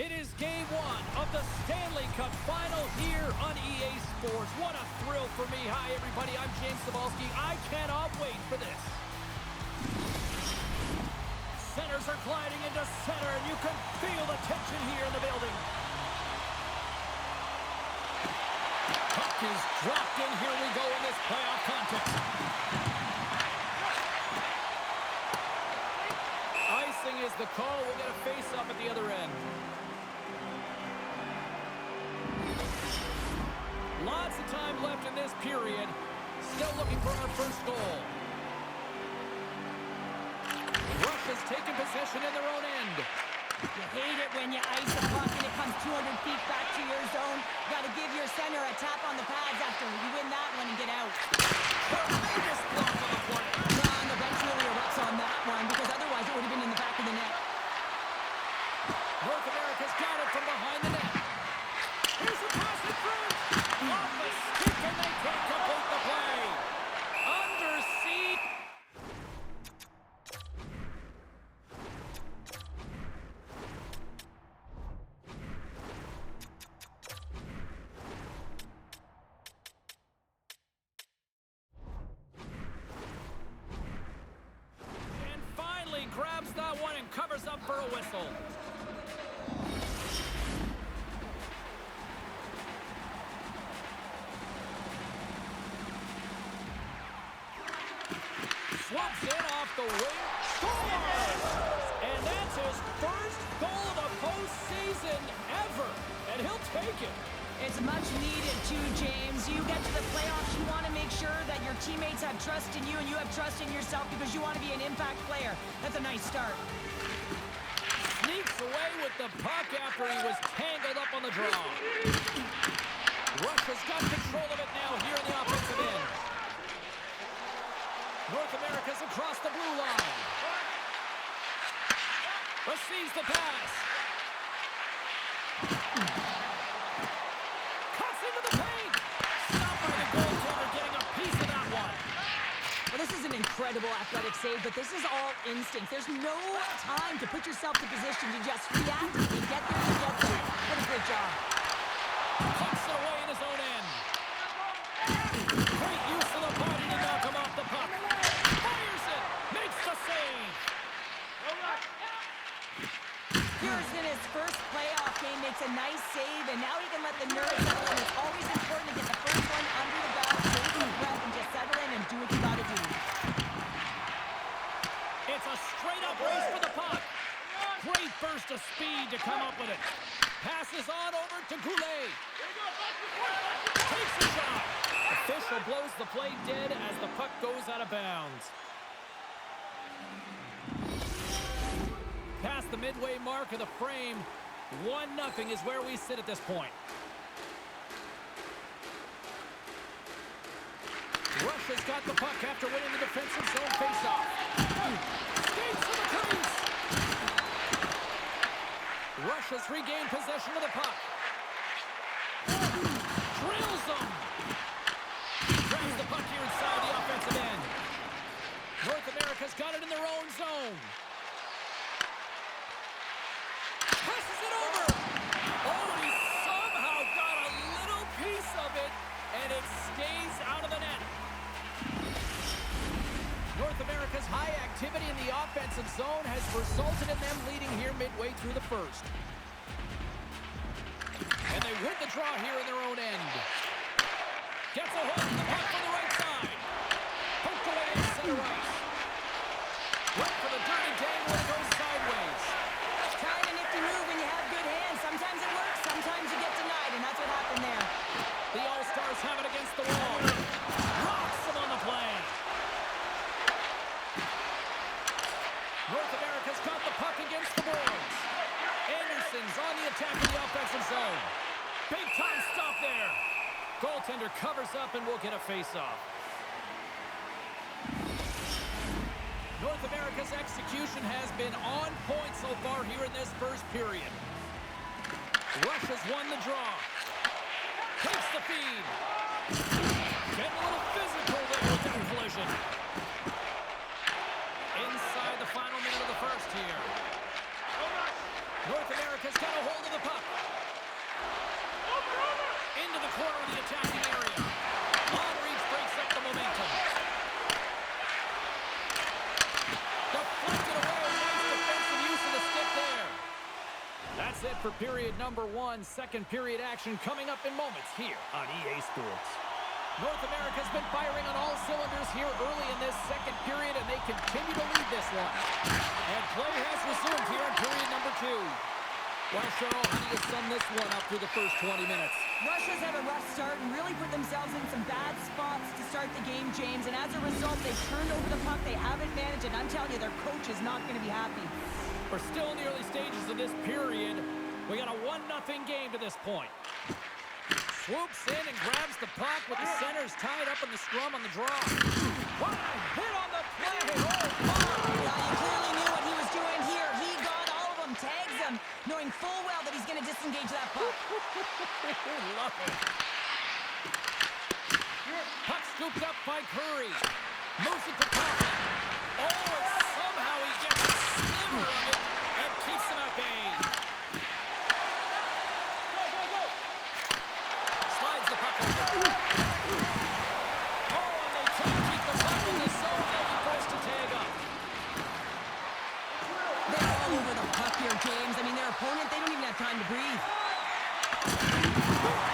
It is game one of the Stanley Cup Final here on EA Sports. What a thrill for me. Hi, everybody. I'm James Cebulski. I cannot wait for this. Centers are gliding into center, and you can feel the tension here in the building. Puck is dropped in. Here we go in this playoff contest. Icing is the call. We'll get a face-up at the other end. Lots of time left in this period. Still looking for our first goal. Russia's taken possession in their own end. You hate it when you ice a puck and it comes 200 feet back to your zone. Got to give your center a tap on the pads after you win that one and get out. Tremendous block on the play. John, the bench really erupts on that one because otherwise it would have been in the back of the net. North America's got it from behind the net. Here's a pass in front. Off the stick, and they can't complete the play. Under siege. And finally grabs that one and covers up for a whistle. Swoops in off the wing, scores! And that's his first goal of the postseason ever, and he'll take it. It's much needed too, James. You get to the playoffs, you want to make sure that your teammates have trust in you and you have trust in yourself because you want to be an impact player. That's a nice start. Sneaks away with the puck after he was tangled up on the draw. Russia's got control of it now here in the offensive end. North America's across the blue line. Receives the pass. Cuts into the paint. Stopped by the goaltender, getting a piece of that one. Well, this is an incredible athletic save, but this is all instinct. There's no time to put yourself in position to just react and get there and get there. What a great job. Pucks it away in his own end. Great use of the body to knock him off the puck. Fires it. Makes the save. Here's in his first playoff game, makes a nice save, and now he can let the nerves settle in. It's always important to get the first one under the belt, take a breath, and just settle in and do what you got to do. It's a straight-up race for the puck. Great burst of speed to come up with it. Passes on over to Goulet. Takes the shot. Official blows the play dead as the puck goes out of bounds. Past the midway mark of the frame, 1-0 is where we sit at this point. Russia's got the puck after winning the defensive zone faceoff. Skates to the crease. Russia's regained possession of the puck. Drills them. Grabs the puck here inside the offensive end. North America's got it in their own zone. Passes it over. Oh, and he somehow got a little piece of it, and it stays out of the net. North America's high activity in the offensive zone has resulted in them leading here midway through the first. And they win the draw here in their own end. Gets a hold of the puck from the right side. Poked away in center ice. Right for the dirty dangle, it goes sideways. Kind of nifty move when you have good hands. Sometimes it works, sometimes you get denied, and that's what happened there. The All-Stars have it against the wall. Rocks them on the play. North America's got the puck against the boards. Anderson's on the attack in the offensive zone. Big time stop there. Goaltender covers up and we'll get a face-off. North America's execution has been on point so far here in this first period. Russia's won the draw. Takes the feed. Getting a little physical there with that collision. Inside the final minute of the first here. North America's got a hold of the puck. Into the corner of the attacking area. Long reach breaks up the momentum. Deflected away. Nice defensive use of the stick there. That's it for period number 1. Second period action coming up in moments here on EA Sports. North America's been firing on all cylinders here early in this second period, and they continue to lead this one. And play has resumed here in period number 2. Well, Cheryl, how do you sum this one up through the first 20 minutes? Russia's had a rough start and really put themselves in some bad spots to start the game, James. And as a result, they've turned over the puck. They haven't managed it. I'm telling you, their coach is not going to be happy. We're still in the early stages of this period. We got a 1-0 game to this point. Swoops in and grabs the puck with the centers tied up in the scrum on the draw. What a hit on the play! Oh, yeah, he clearly knew what he was doing here. He got all of them, tags them, knowing full well that he's going to disengage that puck. Love it. Puck scooped up by Curry. Moves it to Coffey. Oh, and somehow he gets a sliver of it and keeps him at bay. Slides the puck over. Oh, and they try to keep the puck in the zone. They'll be forced to tag up. They're all over the puck here, James. I mean, their opponent, they don't even have time to breathe.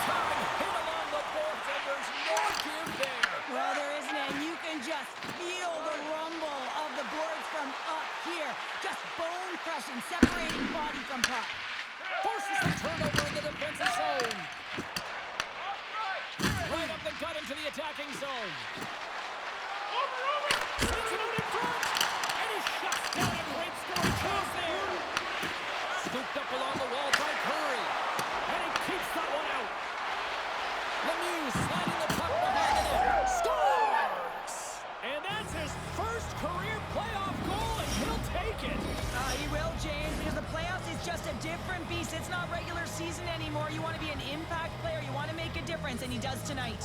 Time hit along the boards, and there's no give there. Well, there isn't, and you can just feel the rumble of the boards from up here. Just bone-crushing, separating body from puck. Forces the turnover in the defensive zone. Right up the gut into the attacking zone. Sends it out in front. And he shuts down a great scoring chance there. Scooped up along the wall by Curry. And he keeps that one out. Lemieux sliding the puck behind the net. Scores! And that's his first career playoff goal, and he'll take it. He will, James, because the playoffs is just a different beast. It's not regular season anymore. You want to be an impact player. You want to make a difference, and he does tonight.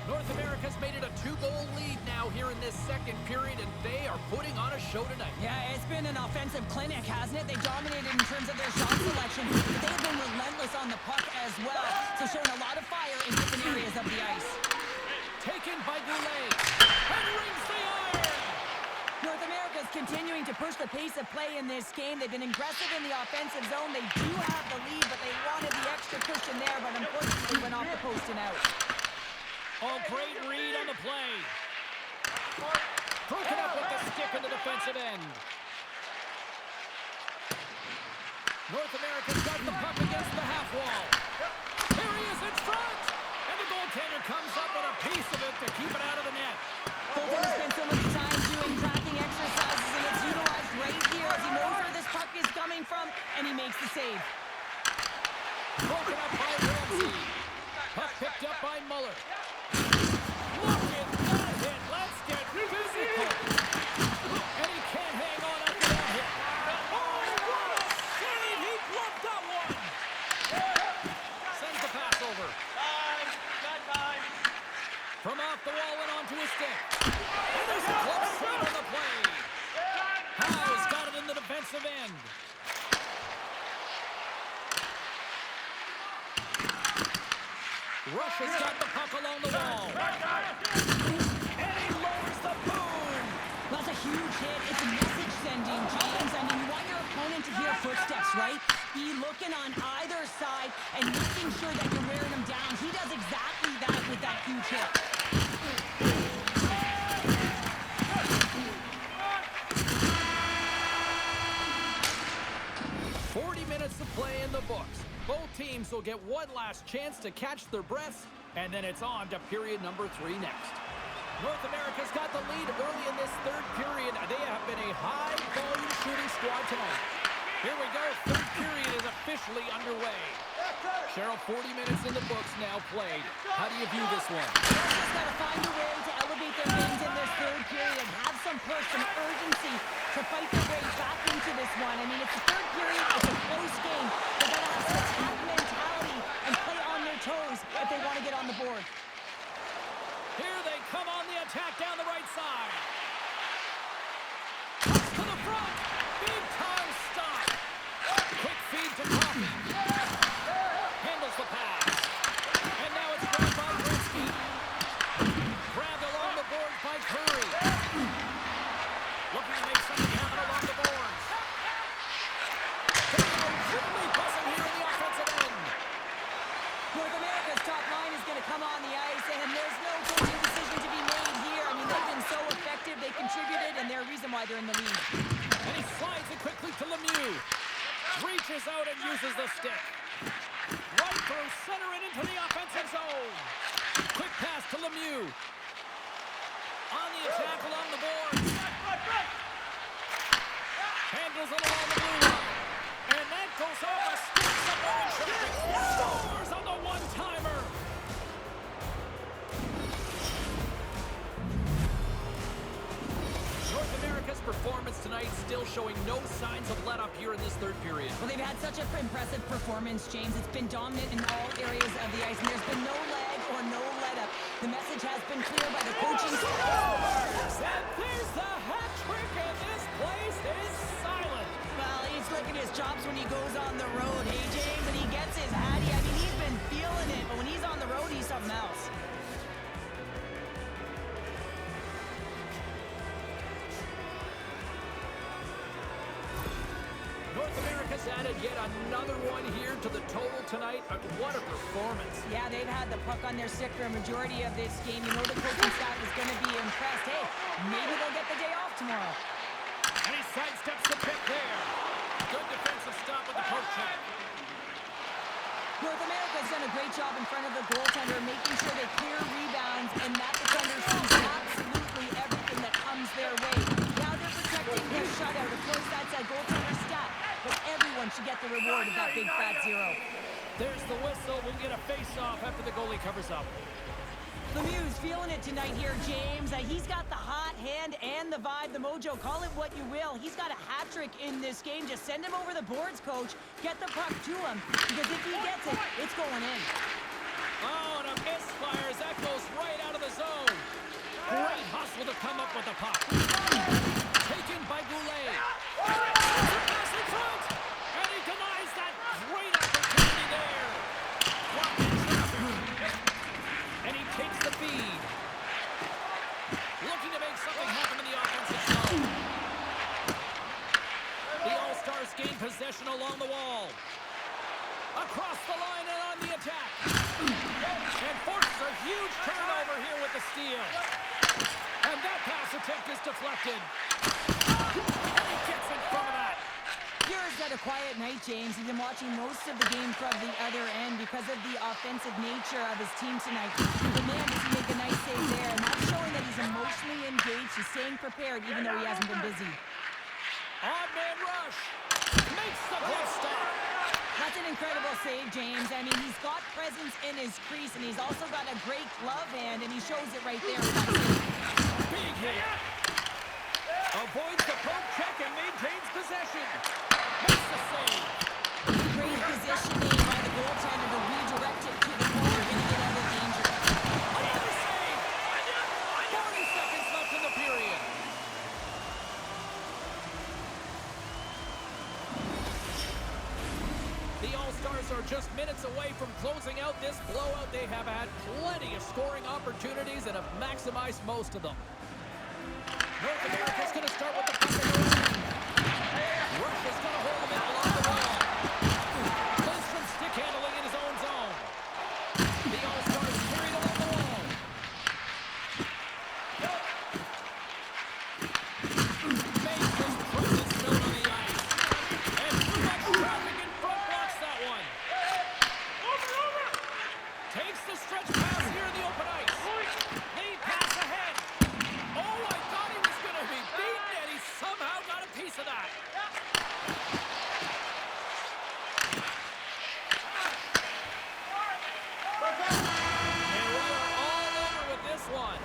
North America's made it a 2-goal lead now here in this second period, and they are putting on a show tonight. Yeah, it's been an offensive clinic, hasn't it? They dominated in terms of their shot selection, but they've been relentless on the puck as well, so showing a lot of fire in different areas of the ice. Taken by Goulet, and rings the iron! North America's continuing to push the pace of play in this game. They've been aggressive in the offensive zone. They do have the lead, but they wanted the extra cushion there, but unfortunately went off the post and out. Oh, great read on the play. Broken up with the stick in the defensive end. North America's got the puck against the half wall. Here he is in front. And the goaltender comes up with a piece of it to keep it out of the net. Bolton has spent so much time doing tracking exercises, and it's utilized right here as he knows where this puck is coming from, and he makes the save. Broken up by Ramsey. Puck picked up by Muller. Look at that hit. Let's get physical. And he can't hang on after that hit. Oh, what a save. He bluffed that one. Sends the pass over. Time. From off the wall and onto his stick. And there's a close shot on the play. Howe's got it in the defensive end. Russia's got the puck along the wall. And he lowers the boom. That's a huge hit. It's a message sending, James. I mean, you want your opponent to hear footsteps, right? Be looking on either side and making sure that you're wearing them down. He does exactly that with that huge hit. 40 minutes to play in the books. Both teams will get one last chance to catch their breaths, and then it's on to period number 3 next. North America's got the lead early in this third period. They have been a high-volume shooting squad tonight. Here we go. Third period is officially underway. Cheryl, 40 minutes in the books now played. How do you view this one? Russia's got to find a way to elevate their games in this third period. Have some push, some urgency to fight their way back into this one. I mean, it's the third period. It's a close game. They've got to have some attack mentality and play on their toes if they want to get on the board. Here they come on the attack down the right side. Push to the front. something happen along the boards. They're really buzzing here in the offensive end. North America's top line is going to come on the ice, and there's no coaching decision to be made here. I mean, they've been so effective. They contributed, and they're a reason why they're in the lead. And he slides it quickly to Lemieux. Reaches out and uses the stick. Right through center and into the offensive zone. Quick pass to Lemieux. On the attack along the boards. Handles it along the blue line. And that goes off a stick somewhere in traffic. Scores on the one-timer. North America's performance tonight still showing no signs of let-up here in this third period. Well, they've had such an impressive performance, James. It's been dominant in all areas of the ice, and there's been no lag or no let-up. The message has been clear by the coaching staff. And there's the hat trick, and this place is silent. Well, he's licking his chops when he goes on the road, hey, James, and he gets his hattie. I mean, he's been feeling it, but when he's on the road, he's something else. North America's added yet another one here to the total tonight. What a performance. Yeah, they've had the puck on their stick for a majority of this game. You know the coaching staff is going to be impressed. Hey, maybe they'll get the day off tomorrow. And he sidesteps the pick there. Good defensive stop with the poke check. North America's done a great job in front of the goaltender, making sure they clear rebounds, and that defender sees absolutely everything that comes their way. Now they're protecting their shutout. Of course, that's a goaltender stat, but everyone should get the reward of that big fat zero. There's the whistle. We'll get a face-off after the goalie covers up. Lemieux's feeling it tonight here, James. He's got the hot hand and the vibe, the mojo. Call it what you will. He's got a hat trick in this game. Just send him over the boards, coach. Get the puck to him, because if he gets it, it's going in. Oh, and a misfires. That goes right out of the zone. Great hustle to come up with the puck. Taken by Goulet. Pass in front, and he denies that great opportunity there. Blocked in traffic. And he takes the feed. Looking to make something happen in the offensive zone. The All-Stars gain possession along the wall. Across the line and on the attack. And forces a huge turnover here with the steal. And that pass attempt is deflected. And he gets in front of that. Here's had a quiet night, James. He's been watching most of the game from the other end because of the offensive nature of his team tonight. But man, does he make a nice save there, and that's showing that he's emotionally engaged. He's staying prepared even though he hasn't been busy. Odd man rush. Makes the glove stop. That's an incredible save, James. I mean, he's got presence in his crease, and he's also got a great glove hand, and he shows it right there with that save. Big hit. Avoids the poke check and maintains possession. Makes the save. Great positioning by the goaltender to redirect it to the corner and get out of danger. Another save. 40 seconds left in the period. The All-Stars are just minutes away from closing out this blowout. They have had plenty of scoring opportunities and have maximized most of them. North America's going to start with the puck in the line. Russia's going to hold him in along the wall. Lindstrom stick handling in his own zone. The All-Stars carried along the wall. Makes his presence known on the ice. And too much traffic in front blocks that one. Takes the stretch pass here in the open ice. Lead pass ahead. Oh, I thought he was going to be beaten, and he somehow got a piece of that. And we are all over with this one.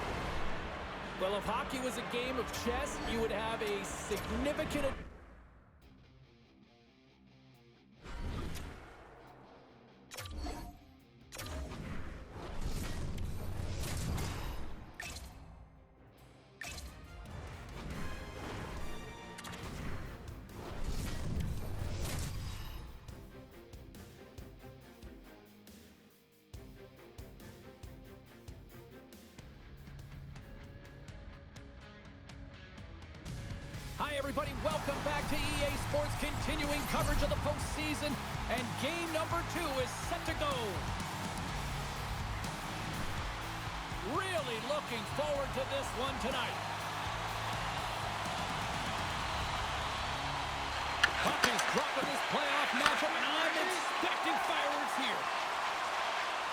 Well, if hockey was a game of chess, you would have a significant... Hi, everybody. everybody, welcome back to EA Sports, continuing coverage of the postseason, and game number 2 is set to go. Really looking forward to this one tonight. Puck is dropping this playoff matchup, and I'm expecting fireworks here.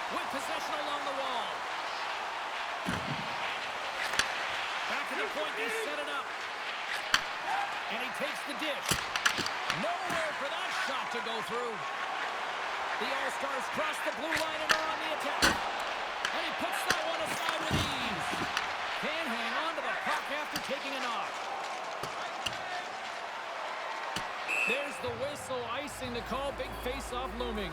With possession along the wall. Back to the point, they set it up. And he takes the dish. Nowhere for that shot to go through. The All-Stars cross the blue line and are on the attack. And he puts that one aside with ease. Can't hang on to the puck after taking a knock. There's the whistle, icing the call. Big face-off looming.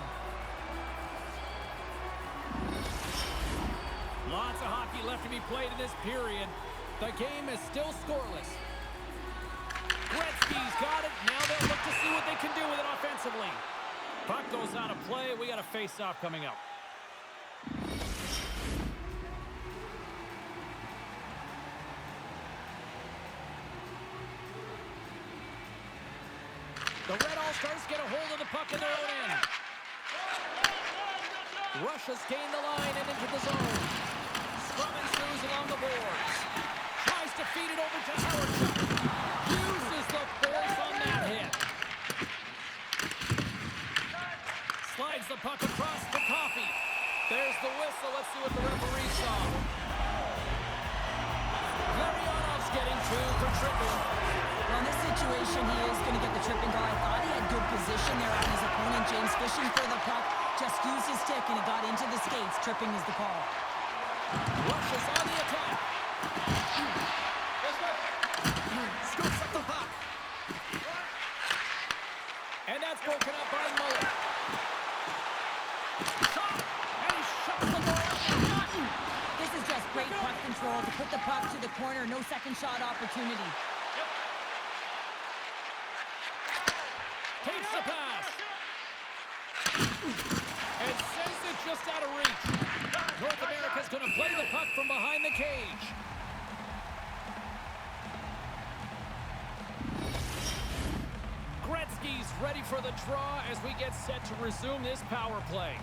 Lots of hockey left to be played in this period. The game is still scoreless. Gretzky's got it. Now they'll look to see what they can do with it offensively. Puck goes out of play. We got a face-off coming up. The Red All-Stars get a hold of the puck in their own end. Russia's gained the line and into the zone. Scrum ensues along the boards. Tries to feed it over to Howard. Uses the force on that hit. Slides the puck across to Coffee. There's the whistle. Let's see what the referee saw. Larionov's getting 2 for tripping. Well, in this situation, he is going to get the tripping call. I thought he had good position there on his opponent. James fishing for the puck. Just used his stick, and it got into the skates. Tripping is the call. Russia's on the attack. Scoops up the puck. And that's broken up by Muller. Shot! And he shuts the ball up. This is just great puck control to put the puck to the corner. No second shot opportunity. Takes the pass. And sends it just out of reach. North America's going to play the puck from behind the cage. Gretzky's ready for the draw as we get set to resume this power play.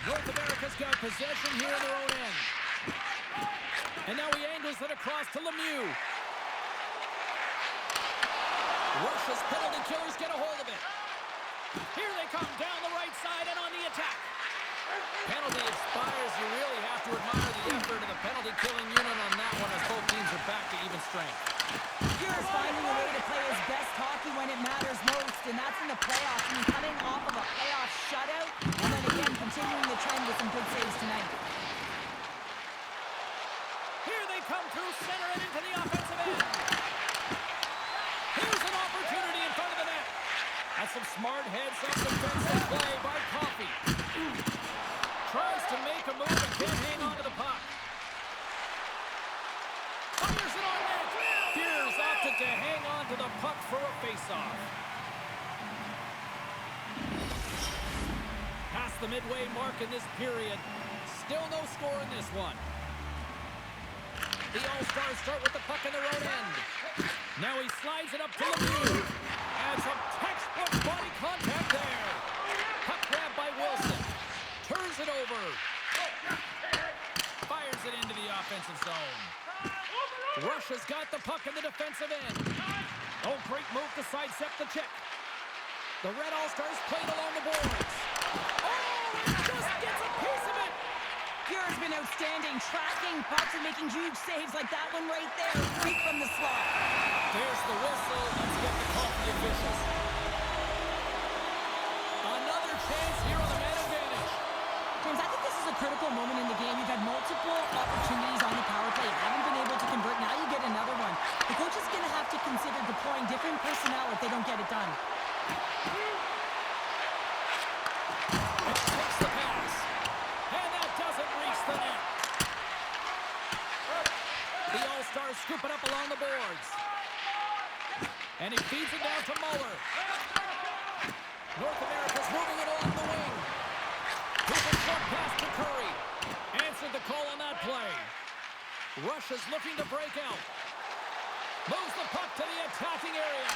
North America's got possession here in their own end. And now he angles it across to Lemieux. Russia's penalty killers get a hold of it. Here they come down the right side and on the attack. Penalty expires. You really have to admire the effort of the penalty-killing unit on that one as both teams are back to even strength. Here's finding a way to play his best hockey when it matters most, and that's in the playoffs. I mean, coming off of a playoff shutout, and then again continuing the trend with some good saves tonight. Here they come through center and into the offensive end. Here's an opportunity in front of the net. That's some smart heads-up defensive play by Coffee. Tries to make a move and can't hang on to the puck. Fires it on net. Fears opted to hang on to the puck for a face-off. Past the midway mark in this period. Still no score in this one. The All-Stars start with the puck in their own end. Now he slides it up to Lemieux. And some textbook body contact there. Puck grab by Wilson. Turns it over. Fires it into the offensive zone. Russia's got the puck in the defensive end. Oh, great move to sidestep the check. The Red All-Stars played along the boards. Oh, it just gets a piece of it. Pierre's been outstanding, tracking pucks and making huge saves like that one right there, right from the slot. There's the whistle. Let's get the call for the officials. Another chance here on the man advantage. James, I think this is a critical moment in the game. You've had multiple opportunities on the power play. Haven't been able to convert. Now you get another one. The coach is going to have to consider deploying different personnel if they don't get it done. Takes the pass. And that doesn't reach the net. The All-Stars scoop it up along the boards. And he feeds it down to Muller. North America's moving it along the wing. Here's a short pass to Curry. Answered the call on that play. Russia's looking to break out. attacking area.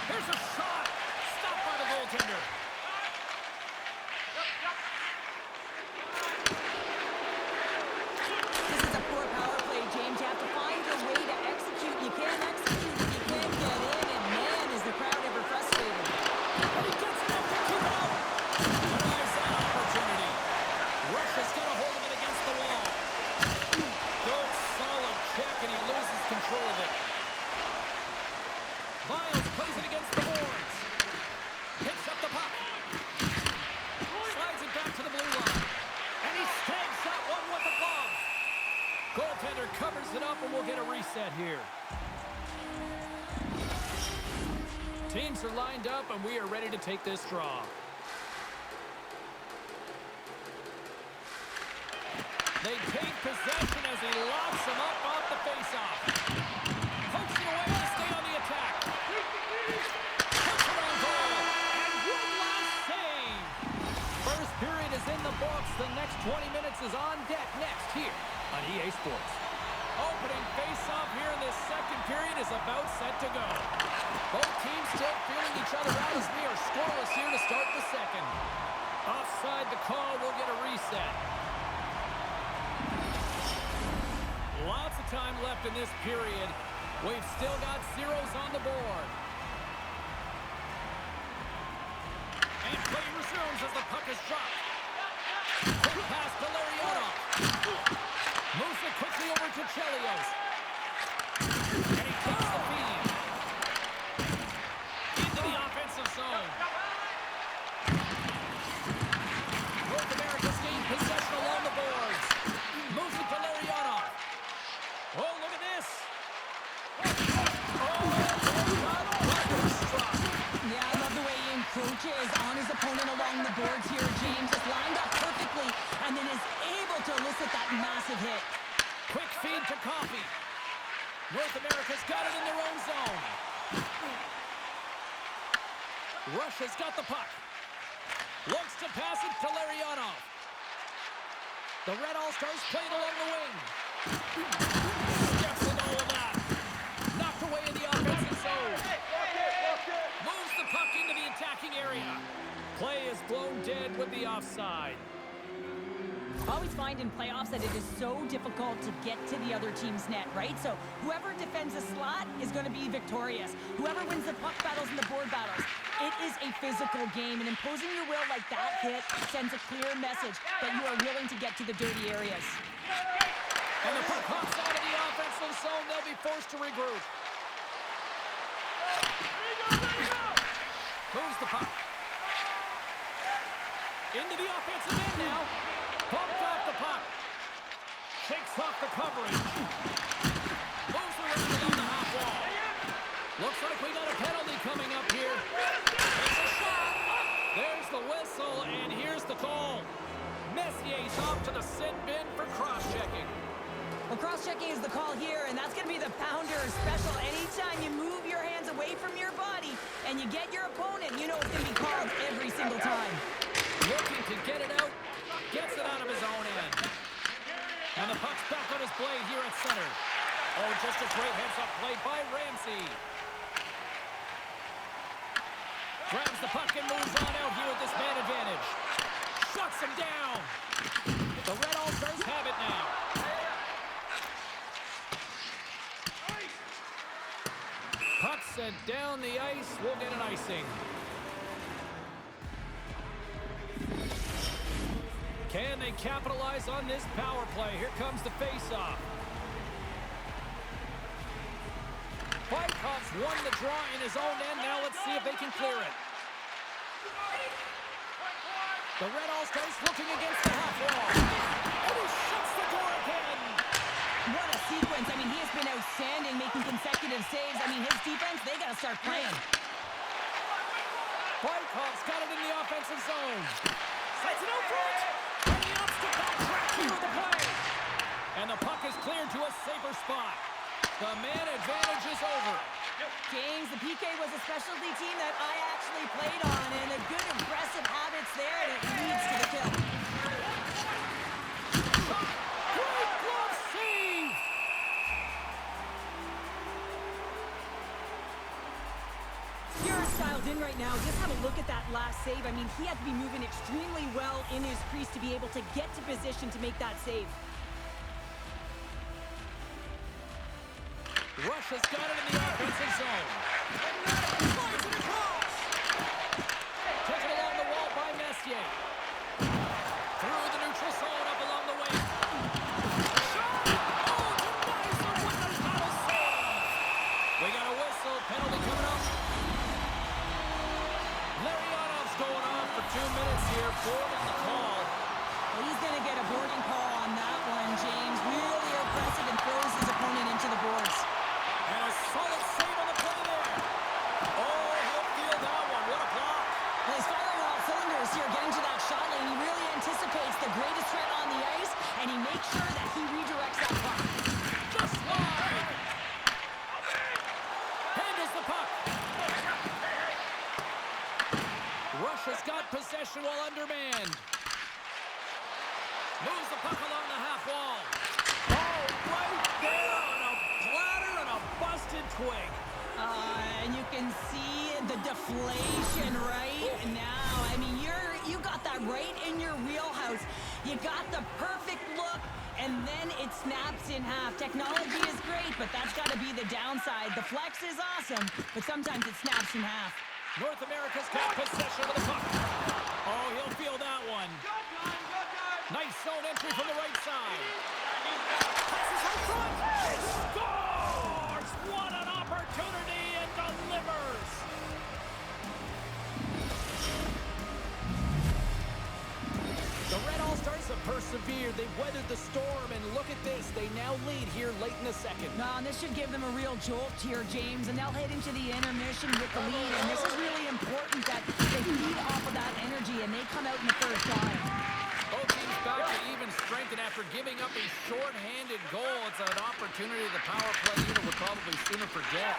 Here's a shot. Stopped by the goaltender. This is a poor power play, James. You have to find a way to execute. You can't execute if you can't get in, and man, is the crowd ever frustrated. And he gets it up to keep it out. Denies that opportunity. Russia's got a hold of it against the wall. Good, solid check, and he loses control of it. Miles plays it against the boards. Picks up the puck. Slides it back to the blue line. And he snags that one with the glove. Goaltender covers it up, and we'll get a reset here. Teams are lined up, and we are ready to take this draw. They take possession as he locks him up off the faceoff. Pokes it away to stay on the attack. Puts it on goal. And one last save. First period is in the books. The next 20 minutes is on deck next here on EA Sports. Opening faceoff here in this second period is about set to go. Both teams still feeling each other out as we are scoreless here to start the second. Offside the call, we'll get a reset. Lots of time left in this period. We've still got zeros on the board. And play resumes as the puck is dropped. Quick pass to Larionov. Moves it quickly over to Chelios. And he takes the feed. Into the offensive zone. North America's gained possession along the boards. Moves it to Larionov. Oh, look at this. Oh, Yeah, I love the way he encroaches on his opponent along the boards here. James is lined up perfectly and then is able to elicit that massive hit. Quick feed to Coffey. North America's got it in their own zone. Russia's got the puck. Looks to pass it to Larionov. The Red All-Stars played along the wing. Steps into all of that. Knocked away in the offensive zone. Moves the puck into the attacking area. Play is blown dead with the offside. I always find in playoffs that it is so difficult to get to the other team's net, right? So whoever defends a slot is going to be victorious. Whoever wins the puck battles and the board battles. It is a physical game, and imposing your will like that hit sends a clear message that you are willing to get to the dirty areas. And the puck hops out of the offensive zone. They'll be forced to regroup. Moves the puck. Into the offensive end now. Bumped off the puck. Shakes off the coverage. Moves around it on the half wall. Looks like we got a penalty coming up here. It's a shot. There's the whistle, and here's the call. Messier's off to the sin bin for cross-checking. Well, cross-checking is the call here, and that's going to be the pounder special. Anytime you move your hands away from your body and you get your opponent, you know it's going to be called every single time. Looking to get it out. Gets it out of his own end. And the puck's back on his blade here at center. Oh, just a great heads-up play by Ramsey. Grabs the puck and moves on out here with this man advantage. Shuts him down. The Red All-Stars have it now. Puck sent down the ice. We'll get an icing. Can they capitalize on this power play? Here comes the face-off. Bajkov's won the draw in his own end. Now let's see if they can clear it. The Red All-Stars looking against the half wall. And he shuts the door again. What a sequence. I mean, he has been outstanding, making consecutive saves. I mean, his defense, they got to start playing. Bajkov's got it in the offensive zone. Slides it out front. And he opts to backtrack here with the play. And the puck is cleared to a safer spot. The man advantage is over. James, the PK was a specialty team that I actually played on, and a good aggressive habits there, and it leads to the kill. Great glove save! He's dialed in right now. Just have a look at that last save. I mean, he had to be moving extremely well in his crease to be able to get to position to make that save. Russia's got it in the offensive zone. Slides it across. Taken along the wall by Messier. Through the neutral zone, up along the wing. Shot! Oh, denies the winner's paddle save. We got a whistle. Penalty coming up. Larionov's going on for 2 minutes here. Ford on the call. Well, he's going to get a boarding call on that one, James. Really aggressive and throws his opponent into the boards. And a solid save on the play there. Oh, he'll feel that one. What a block. Well, he's firing all cylinders here, getting to that shot lane. He really anticipates the greatest threat on the ice, and he makes sure that he redirects that puck. Just wide. Handles the puck. Russia's got possession while undermanned. Moves the puck along the half wall. Oh, right there on a platter and a busted twig. And you can see the deflation right now. I mean, you got that right in your wheelhouse. You got the perfect look, and then it snaps in half. Technology is great, but that's got to be the downside. The flex is awesome, but sometimes it snaps in half. North America's got possession of the puck. Oh, he'll feel that one. Nice zone entry from the right side. Passes in front. He scores! What an opportunity, and delivers! The Red All-Stars have persevered. They've weathered the storm, and look at this. They now lead here late in the second. No, and this should give them a real jolt here, James, and they'll head into the intermission with the lead, and this is really important that they feed off of that energy, and they come out in the first time. Both teams back to even strength, and after giving up a short-handed goal, it's an opportunity the power play unit would probably sooner forget.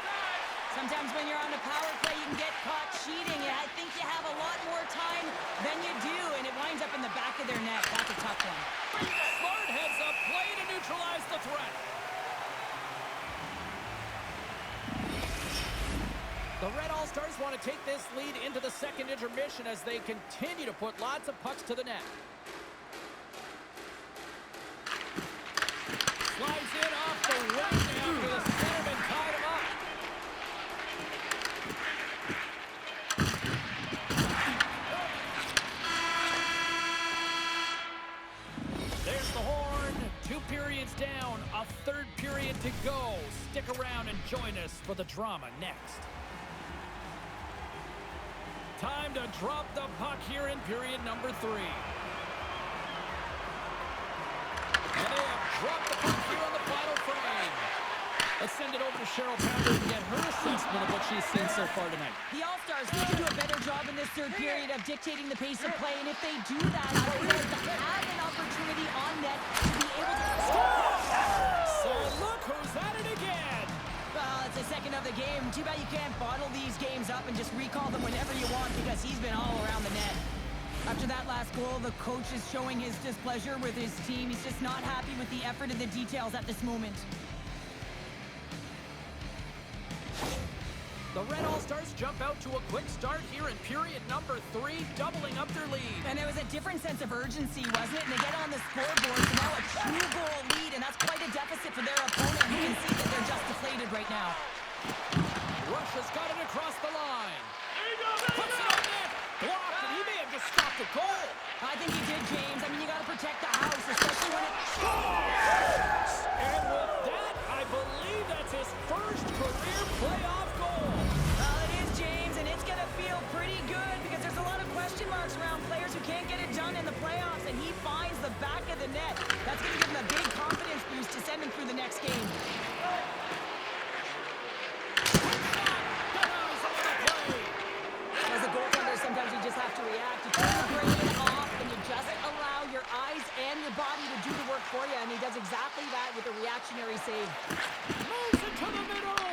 Sometimes when you're on the power play, you can get caught cheating. I think you have a lot more time than you do, and it winds up in the back of their net. That's a tough one. Smart heads up play to neutralize the threat. The Red All-Stars want to take this lead into the second intermission as they continue to put lots of pucks to the net. Slides in off the wing after the centerman tied him up. There's the horn. 2 periods down, a third period to go. Stick around and join us for the drama next. Time to drop the puck here in period number 3. And they have dropped the puck here on the final frame. Let's send it over to Cheryl Pounder and get her assessment of what she's seen so far tonight. The All-Stars need to do a better job in this third period of dictating the pace of play, and if they do that, I think they'll have an opportunity on net to be able to score. So look who's at it again. Well, it's the second of the game. Too bad you can't bottle these games up and just recall them whenever you want, because he's been all around the net. After that last goal, the coach is showing his displeasure with his team. He's just not happy with the effort and the details at this moment. The Red All-Stars jump out to a quick start here in period number 3, doubling up their lead. And it was a different sense of urgency, wasn't it? And they get on the scoreboard, so now a 2-goal lead, and that's quite a deficit for their opponent. You can see that they're just deflated right now. Russia's got it across the line. Puts it on net. Blocked, and he may have just stopped a goal. I think he did, James. I mean, you got to protect the house, especially when it... And with that, I believe that's his first career playoff goal. Well, it is, James, and it's going to feel pretty good because there's a lot of question marks around players who can't get it done in the playoffs, and he finds the back of the net. That's going to give him a big confidence boost to send him through the next game. As a goaltender, sometimes you just have to react. You turn the brain off, and you just allow your eyes and your body to do the work for you, and he does exactly that with a reactionary save. Moves it to the middle.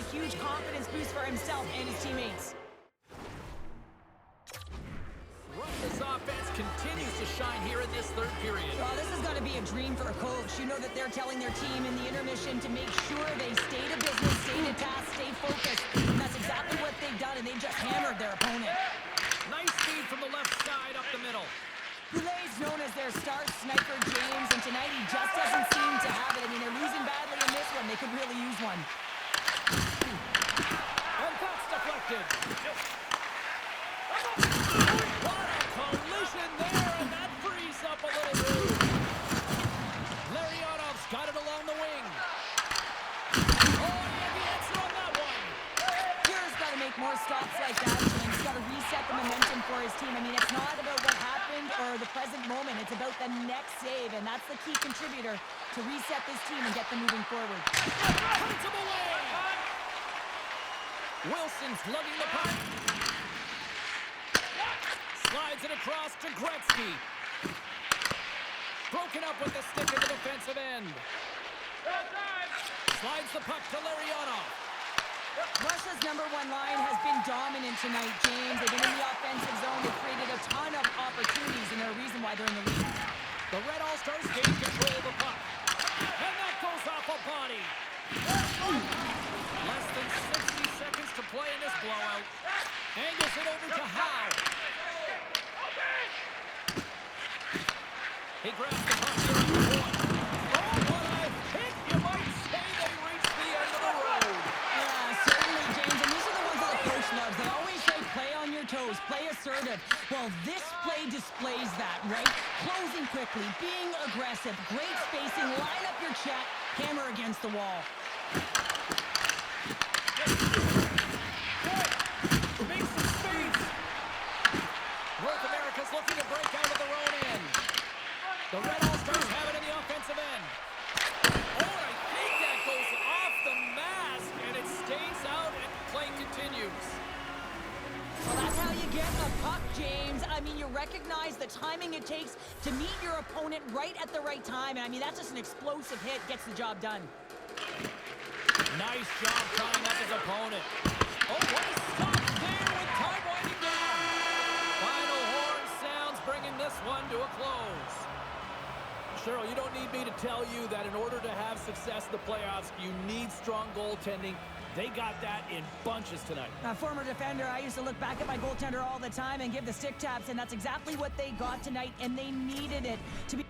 a huge confidence boost for himself and his teammates. Russia's offense continues to shine here in this third period. Well, this has got to be a dream for a coach. You know that they're telling their team in the intermission to make sure they stay to business, stay to task, stay focused. And that's exactly what they've done, and they just hammered their opponent. Nice feed from the left side up the middle. Goulet's known as their star sniper, James, and tonight he just doesn't seem to have it. I mean, they're losing badly in this one. They could really use one. And that's deflected. What a collision there, and that frees up a little room. Larionov's got it along the wing. Oh, he had the answer on that one. Here's got to make more stops like that, James. He's got to reset the momentum for his team. I mean, it's not about what happened or the present moment. It's about the next save, and that's the key contributor to reset this team and get them moving forward. Puts him away. Wilson's lugging the puck. Slides it across to Gretzky. Broken up with the stick in the defensive end. Slides the puck to Larionov. Russia's number one line has been dominant tonight, James. They've been in the offensive zone. They've created a ton of opportunities, and they're a reason why they're in the lead. The Red All-Stars gain control of the puck. And that goes off a body. Less than 60 seconds to play in this blowout. Angles it over to Howe. He grabs the puck here at the point. Oh, what a hit! You might say they reached the end of the road. Yeah, certainly, James. And these are the ones that the coach loves. They always say play on your toes, play assertive. Well, this play displays that, right? Closing quickly, being aggressive, great spacing, line up your check, hammer against the wall. Makes some space. North America's looking to break out of their own end. The Red All-Stars have it in the offensive end. Oh, and I think that goes off the mask, and it stays out, and play continues. Well, that's how you get a puck, James. I mean, you recognize the timing it takes to meet your opponent right at the right time. And I mean, that's just an explosive hit, gets the job done. Nice job tying up his opponent. Oh, what a stop there with time winding down. Final horn sounds, bringing this one to a close. Cheryl, you don't need me to tell you that in order to have success in the playoffs, you need strong goaltending. They got that in bunches tonight. A former defender, I used to look back at my goaltender all the time and give the stick taps, and that's exactly what they got tonight, and they needed it to be...